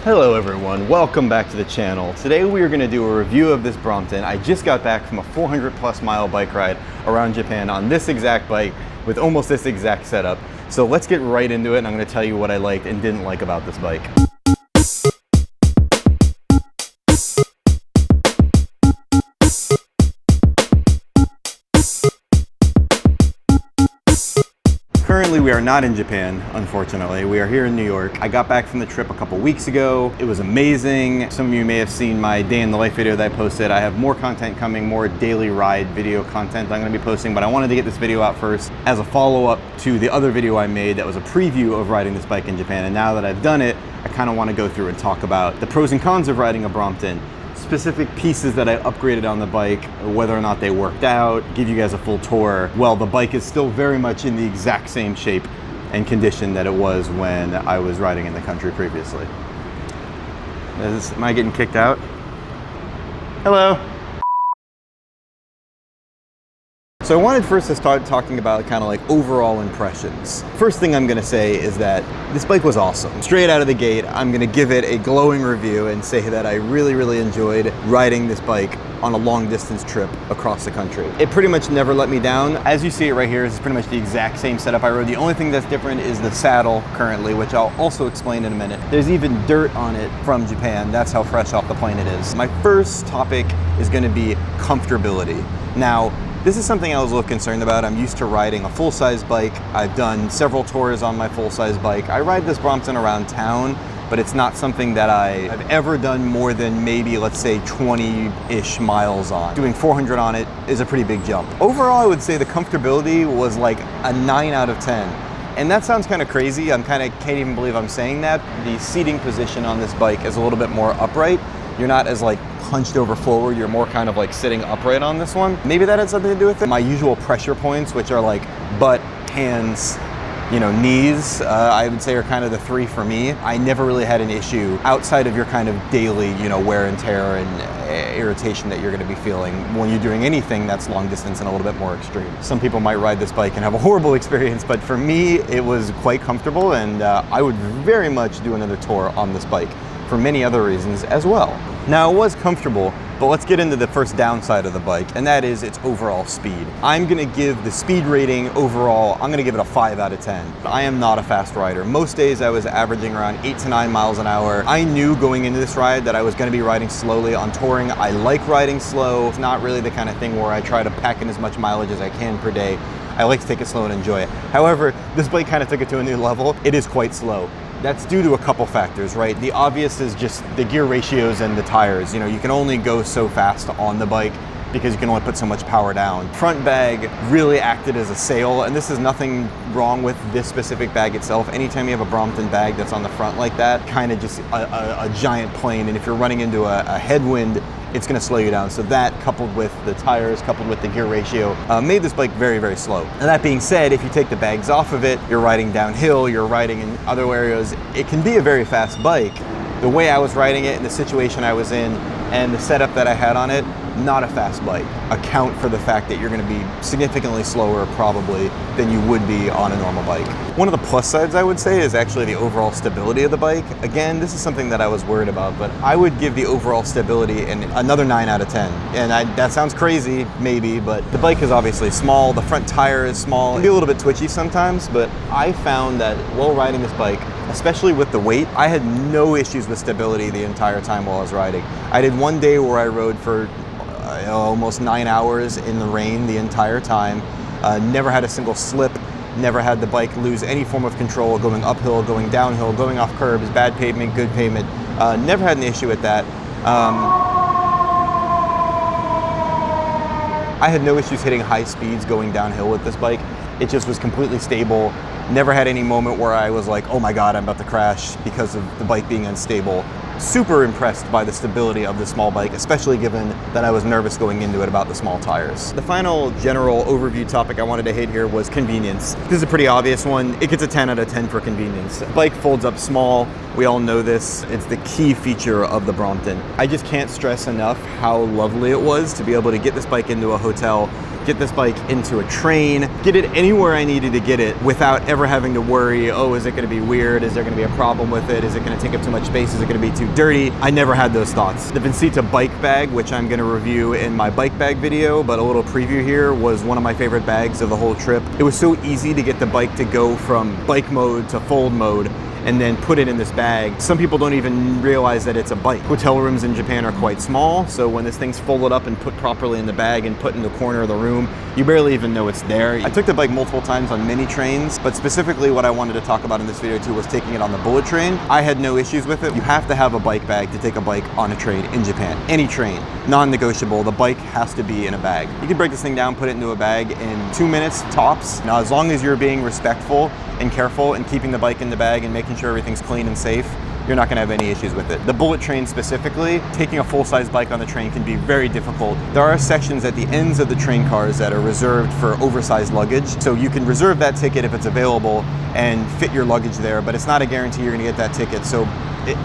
Hello everyone, welcome back to the channel. Today we are going to do a review of this Brompton. I just got back from a 400+ mile bike ride around Japan on this exact bike with almost this exact setup. So let's get right into it and I'm going to tell you what I liked and didn't like about this bike. Currently, we are not in Japan, unfortunately. We are here in New York. I got back from the trip a couple weeks ago. It was amazing. Some of you may have seen my day in the life video that I posted. I have more content coming, more daily ride video content that I'm gonna be posting, but I wanted to get this video out first as a follow-up to the other video I made that was a preview of riding this bike in Japan. And now that I've done it, I kind of want to go through and talk about the pros and cons of riding a Brompton, specific pieces that I upgraded on the bike, whether or not they worked out, give you guys a full tour. Well, the bike is still very much in the exact same shape and condition that it was when I was riding in the country previously. Am I getting kicked out? Hello. So I wanted first to start talking about kind of like overall impressions. First thing I'm gonna say is that this bike was awesome. Straight out of the gate, I'm gonna give it a glowing review and say that I really enjoyed riding this bike on a long distance trip across the country. It pretty much never let me down. As you see it right here, this is pretty much the exact same setup I rode. The only thing that's different is the saddle currently, which I'll also explain in a minute. There's even dirt on it from Japan. That's how fresh off the plane it is. My first topic is gonna be comfortability. Now, this is something I was a little concerned about. I'm used to riding a full-size bike. I've done several tours on my full-size bike. I ride this Brompton around town, but it's not something that I've ever done more than maybe, let's say, 20-ish miles on. Doing 400 on it is a pretty big jump. Overall, I would say the comfortability was like a 9 out of 10. And that sounds kind of crazy. Can't even believe I'm saying that. The seating position on this bike is a little bit more upright. You're not as like hunched over forward, you're more kind of like sitting upright on this one. Maybe that had something to do with it. My usual pressure points, which are like butt, hands, knees, I would say are kind of the three for me. I never really had an issue outside of your kind of daily, wear and tear and irritation that you're gonna be feeling when you're doing anything that's long distance and a little bit more extreme. Some people might ride this bike and have a horrible experience, but for me, it was quite comfortable and I would very much do another tour on this bike for many other reasons as well. Now, it was comfortable, but let's get into the first downside of the bike, and that is its overall speed. I'm gonna give the speed rating overall, I'm gonna give it a 5 out of 10. I am not a fast rider. Most days I was averaging around 8 to 9 miles an hour. I knew going into this ride that I was gonna be riding slowly on touring. I like riding slow. It's not really the kind of thing where I try to pack in as much mileage as I can per day. I like to take it slow and enjoy it. However, this bike kind of took it to a new level. It is quite slow. That's due to a couple factors, right? The obvious is just the gear ratios and the tires. You can only go so fast on the bike because you can only put so much power down. Front bag really acted as a sail, and this is nothing wrong with this specific bag itself. Anytime you have a Brompton bag that's on the front like that, kind of just a giant plane, and if you're running into a headwind, it's gonna slow you down. So that, coupled with the tires, coupled with the gear ratio, made this bike very slow. And that being said, if you take the bags off of it, you're riding downhill, you're riding in other areas, it can be a very fast bike. The way I was riding it, and the situation I was in, and the setup that I had on it, not a fast bike. Account for the fact that you're gonna be significantly slower probably than you would be on a normal bike. One of the plus sides I would say is actually the overall stability of the bike. Again, this is something that I was worried about, but I would give the overall stability another 9 out of 10. And that sounds crazy, maybe, but the bike is obviously small. The front tire is small. It can be a little bit twitchy sometimes, but I found that while riding this bike, especially with the weight, I had no issues with stability the entire time while I was riding. I did one day where I rode for almost 9 hours in the rain the entire time. Never had a single slip, never had the bike lose any form of control going uphill, going downhill, going off curbs, bad pavement, good pavement. Never had an issue with that. I had no issues hitting high speeds going downhill with this bike. It just was completely stable. Never had any moment where I was like, oh my God, I'm about to crash because of the bike being unstable. Super impressed by the stability of the small bike, especially given that I was nervous going into it about the small tires. The final general overview topic I wanted to hit here was convenience. This is a pretty obvious one. It gets a 10 out of 10 for convenience. The bike folds up small. We all know this. It's the key feature of the Brompton. I just can't stress enough how lovely it was to be able to get this bike into a hotel get this bike into a train, get it anywhere I needed to get it without ever having to worry, oh, is it gonna be weird? Is there gonna be a problem with it? Is it gonna take up too much space? Is it gonna be too dirty? I never had those thoughts. The Vincita bike bag, which I'm gonna review in my bike bag video, but a little preview here, was one of my favorite bags of the whole trip. It was so easy to get the bike to go from bike mode to fold mode and then put it in this bag. Some people don't even realize that it's a bike. Hotel rooms in Japan are quite small, so when this thing's folded up and put properly in the bag and put in the corner of the room, you barely even know it's there. I took the bike multiple times on mini trains, but specifically what I wanted to talk about in this video too was taking it on the bullet train. I had no issues with it. You have to have a bike bag to take a bike on a train in Japan. Any train, non-negotiable. The bike has to be in a bag. You can break this thing down, put it into a bag in 2 minutes tops. Now, as long as you're being respectful and careful and keeping the bike in the bag and making sure everything's clean and safe, you're not gonna have any issues with it. The bullet train specifically, taking a full-size bike on the train can be very difficult. There are sections at the ends of the train cars that are reserved for oversized luggage. So you can reserve that ticket if it's available and fit your luggage there, but it's not a guarantee you're gonna get that ticket. So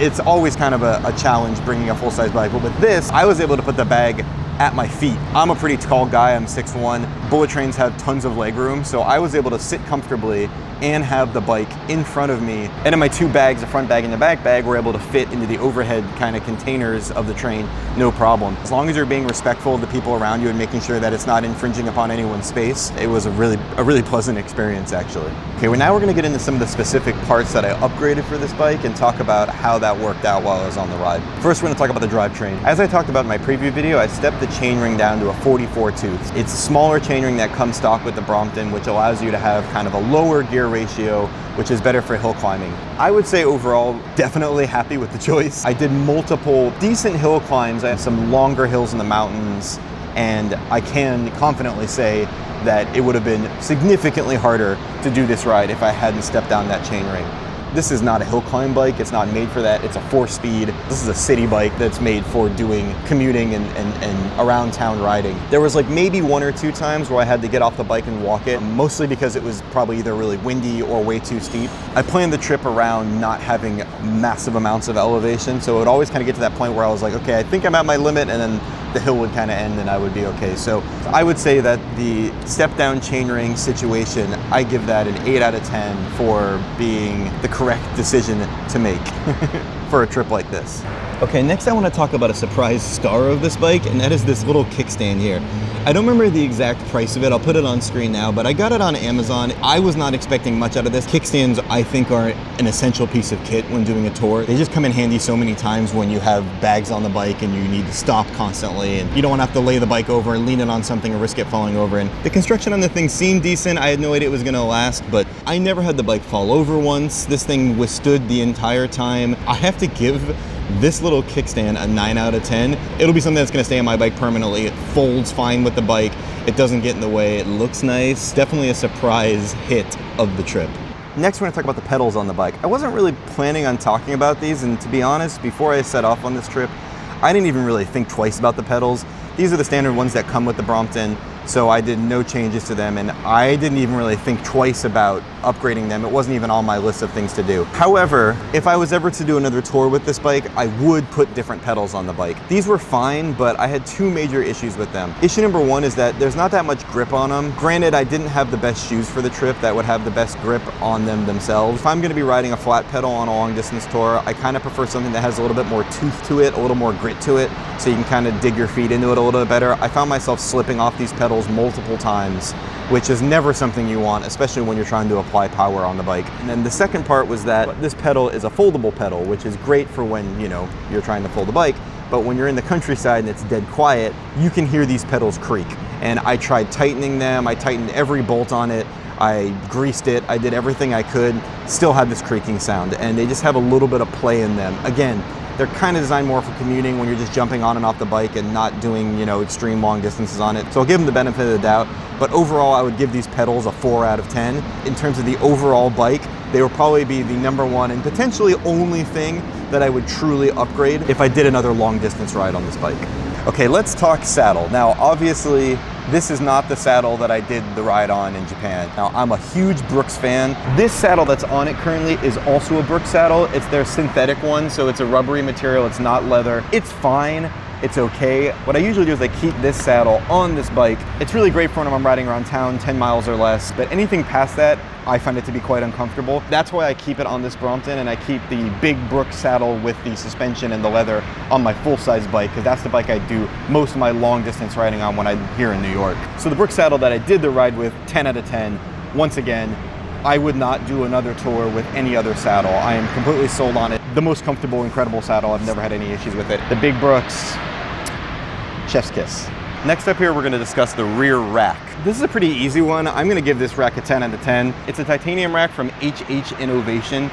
it's always kind of a challenge bringing a full-size bike. But with this, I was able to put the bag at my feet. I'm a pretty tall guy, I'm 6'1". Bullet trains have tons of leg room, so I was able to sit comfortably and have the bike in front of me. And in my two bags, the front bag and the back bag, were able to fit into the overhead kind of containers of the train, no problem. As long as you're being respectful of the people around you and making sure that it's not infringing upon anyone's space, it was a really pleasant experience, actually. Okay, well, now we're gonna get into some of the specific parts that I upgraded for this bike and talk about how that worked out while I was on the ride. First, we're gonna talk about the drivetrain. As I talked about in my preview video, I stepped the chainring down to a 44 tooth. It's a smaller chainring that comes stock with the Brompton, which allows you to have kind of a lower gear ratio, which is better for hill climbing. I would say overall, definitely happy with the choice. I did multiple decent hill climbs. I have some longer hills in the mountains, and I can confidently say that it would have been significantly harder to do this ride if I hadn't stepped down that chainring. This is not a hill climb bike. It's not made for that. It's a 4-speed. This is a city bike that's made for doing commuting and around town riding. There was like maybe 1 or 2 times where I had to get off the bike and walk it, mostly because it was probably either really windy or way too steep. I planned the trip around not having massive amounts of elevation, so it would always kind of get to that point where I was like, okay, I think I'm at my limit, and then the hill would kind of end and I would be okay. So I would say that the step down chainring situation, I give that an 8 out of 10 for being the correct decision to make for a trip like this. Okay, next I want to talk about a surprise star of this bike, and that is this little kickstand here. I don't remember the exact price of it. I'll put it on screen now, but I got it on Amazon. I was not expecting much out of this. Kickstands, I think, are an essential piece of kit when doing a tour. They just come in handy so many times when you have bags on the bike and you need to stop constantly, and you don't want to have to lay the bike over and lean it on something or risk it falling over. And the construction on the thing seemed decent. I had no idea it was going to last, but I never had the bike fall over once. This thing withstood the entire time. I have to give this little kickstand a 9 out of 10. It'll be something that's gonna stay on my bike permanently. It folds fine with the bike. It doesn't get in the way. It looks nice. Definitely a surprise hit of the trip. Next, we're gonna talk about the pedals on the bike. I wasn't really planning on talking about these, and to be honest, before I set off on this trip, I didn't even really think twice about the pedals. These are the standard ones that come with the Brompton, so I did no changes to them, and I didn't even really think twice about upgrading them. It wasn't even on my list of things to do. However, if I was ever to do another tour with this bike, I would put different pedals on the bike. These were fine, but I had 2 major issues with them. Issue number 1 is that there's not that much grip on them. Granted, I didn't have the best shoes for the trip that would have the best grip on them themselves. If I'm gonna be riding a flat pedal on a long distance tour, I kind of prefer something that has a little bit more tooth to it, a little more grit to it, so you can kind of dig your feet into it a little bit better. I found myself slipping off these pedals multiple times, which is never something you want, especially when you're trying to apply power on the bike. And then the second part was that this pedal is a foldable pedal, which is great for when, you know, you're trying to fold the bike, but when you're in the countryside and it's dead quiet, you can hear these pedals creak. And I tried tightening them, I tightened every bolt on it, I greased it, I did everything I could, still had this creaking sound, and they just have a little bit of play in them. Again, they're kind of designed more for commuting when you're just jumping on and off the bike and not doing, you know, extreme long distances on it. So I'll give them the benefit of the doubt. But overall, I would give these pedals a 4 out of 10. In terms of the overall bike, they will probably be the #1 and potentially only thing that I would truly upgrade if I did another long distance ride on this bike. Okay, let's talk saddle. Now, obviously, this is not the saddle that I did the ride on in Japan. Now, I'm a huge Brooks fan. This saddle that's on it currently is also a Brooks saddle. It's their synthetic one, so it's a rubbery material, it's not leather. It's fine. it's okay. What I usually do is I keep this saddle on this bike. It's really great for when I'm riding around town, 10 miles or less, but anything past that, I find it to be quite uncomfortable. That's why I keep it on this Brompton, and I keep the big Brook saddle with the suspension and the leather on my full-size bike, because that's the bike I do most of my long-distance riding on when I'm here in New York. So the Brook saddle that I did the ride with, 10 out of 10. Once again, I would not do another tour with any other saddle. I am completely sold on it. The most comfortable, incredible saddle. I've never had any issues with it. The big Brooks, chef's kiss. Next up here, we're gonna discuss the rear rack. This is a pretty easy one. I'm gonna give this rack a 10 out of 10. It's a titanium rack from HH Innovation.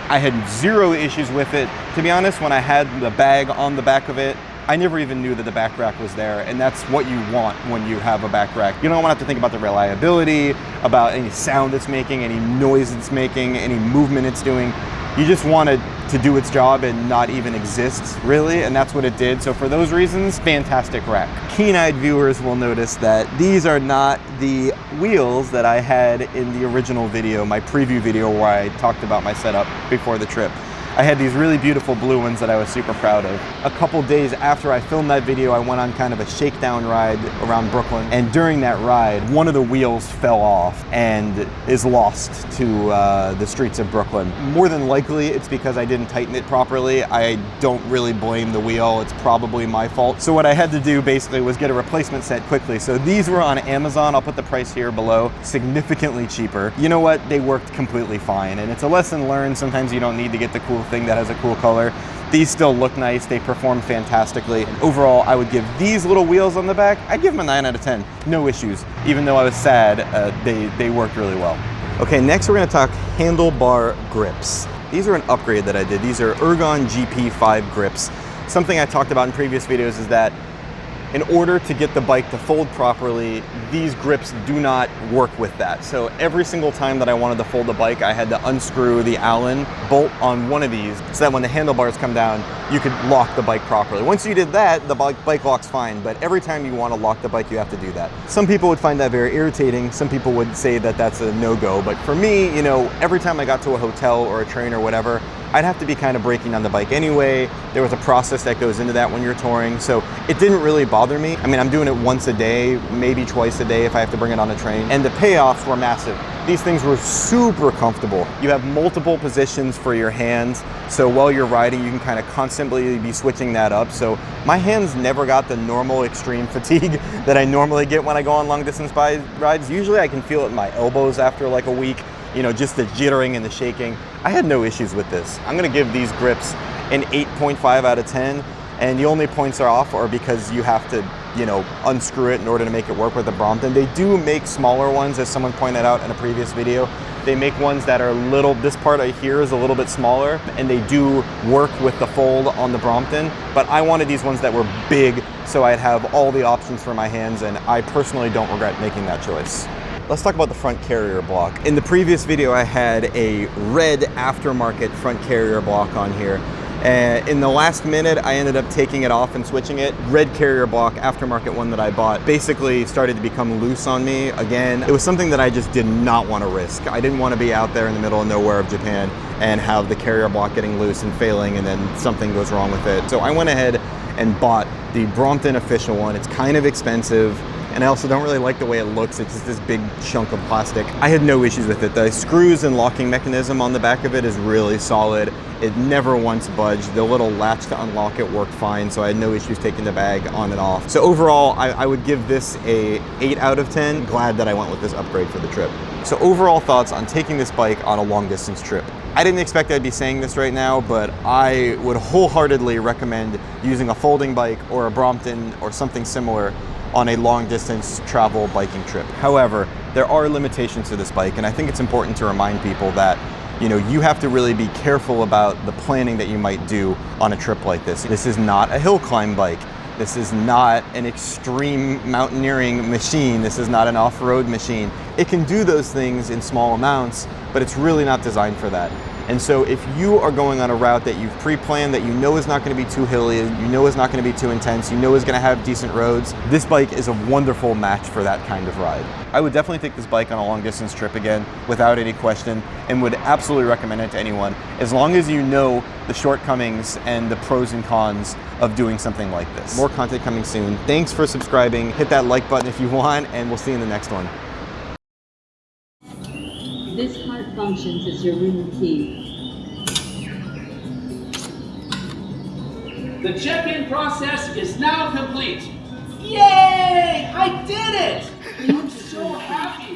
I had zero issues with it. To be honest, when I had the bag on the back of it, I never even knew that the back rack was there, and that's what you want when you have a back rack. You don't want to have to think about the reliability, about any sound it's making, any noise it's making, any movement it's doing. You just want it to do its job and not even exist, really, and that's what it did. So for those reasons, fantastic rack. Keen-eyed viewers will notice that these are not the wheels that I had in the original video, my preview video where I talked about my setup before the trip. I had these really beautiful blue ones that I was super proud of. A couple days after I filmed that video, I went on kind of a shakedown ride around Brooklyn. And during that ride, one of the wheels fell off and is lost to the streets of Brooklyn. More than likely, it's because I didn't tighten it properly. I don't really blame the wheel. It's probably my fault. So what I had to do basically was get a replacement set quickly. So these were on Amazon. I'll put the price here below. Significantly cheaper. You know what? They worked completely fine. And it's a lesson learned. Sometimes you don't need to get the cool thing that has a cool color. These still look nice. They perform fantastically. And overall, I would give these little wheels on the back, I'd give them a 9 out of 10. No issues. Even though I was sad, they worked really well. Okay, next we're gonna talk handlebar grips. These are an upgrade that I did. These are Ergon GP5 grips. Something I talked about in previous videos is that in order to get the bike to fold properly, these grips do not work with that. So every single time that I wanted to fold the bike, I had to unscrew the Allen bolt on one of these so that when the handlebars come down, you could lock the bike properly. Once you did that, the bike locks fine, but every time you want to lock the bike, you have to do that. Some people would find that very irritating. Some people would say that that's a no-go, but for me, you know, every time I got to a hotel or a train or whatever, I'd have to be kind of braking on the bike anyway. There was a process that goes into that when you're touring, so it didn't really bother me. I mean, I'm doing it once a day, maybe twice a day if I have to bring it on a train, and the payoffs were massive. These things were super comfortable. You have multiple positions for your hands, so while you're riding, you can kind of constantly be switching that up. So my hands never got the normal extreme fatigue that I normally get when I go on long distance rides. Usually I can feel it in my elbows after like a week. You know, just the jittering and the shaking. I had no issues with this. I'm gonna give these grips an 8.5 out of 10, and the only points are off are because you have to, you know, unscrew it in order to make it work with the Brompton. They do make smaller ones, as someone pointed out in a previous video. They make ones that are this part right here is a little bit smaller, and they do work with the fold on the Brompton, but I wanted these ones that were big, so I'd have all the options for my hands, and I personally don't regret making that choice. Let's talk about the front carrier block. In the previous video, I had a red aftermarket front carrier block on here. In the last minute, I ended up taking it off and switching it. Red carrier block, aftermarket one that I bought, basically started to become loose on me again. It was something that I just did not want to risk. I didn't want to be out there in the middle of nowhere of Japan and have the carrier block getting loose and failing and then something goes wrong with it. So I went ahead and bought the Brompton official one. It's kind of expensive, and I also don't really like the way it looks. It's just this big chunk of plastic. I had no issues with it. The screws and locking mechanism on the back of it is really solid. It never once budged. The little latch to unlock it worked fine, so I had no issues taking the bag on and off. So overall, I would give this a 8 out of 10. Glad that I went with this upgrade for the trip. So overall thoughts on taking this bike on a long distance trip. I didn't expect I'd be saying this right now, but I would wholeheartedly recommend using a folding bike or a Brompton or something similar on a long distance travel biking trip. However, there are limitations to this bike, and I think it's important to remind people that, you know, you have to really be careful about the planning that you might do on a trip like this. This is not a hill climb bike. This is not an extreme mountaineering machine. This is not an off-road machine. It can do those things in small amounts, but it's really not designed for that. And so if you are going on a route that you've pre-planned, that you know is not going to be too hilly, you know is not going to be too intense, you know is going to have decent roads, this bike is a wonderful match for that kind of ride. I would definitely take this bike on a long distance trip again, without any question, and would absolutely recommend it to anyone, as long as you know the shortcomings and the pros and cons of doing something like this. More content coming soon. Thanks for subscribing. Hit that like button if you want, and we'll see you in the next one. This cart functions as your room key. The check-in process is now complete. Yay! I did it! I'm so happy.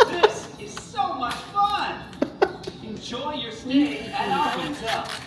This is so much fun. Enjoy your stay at our hotel.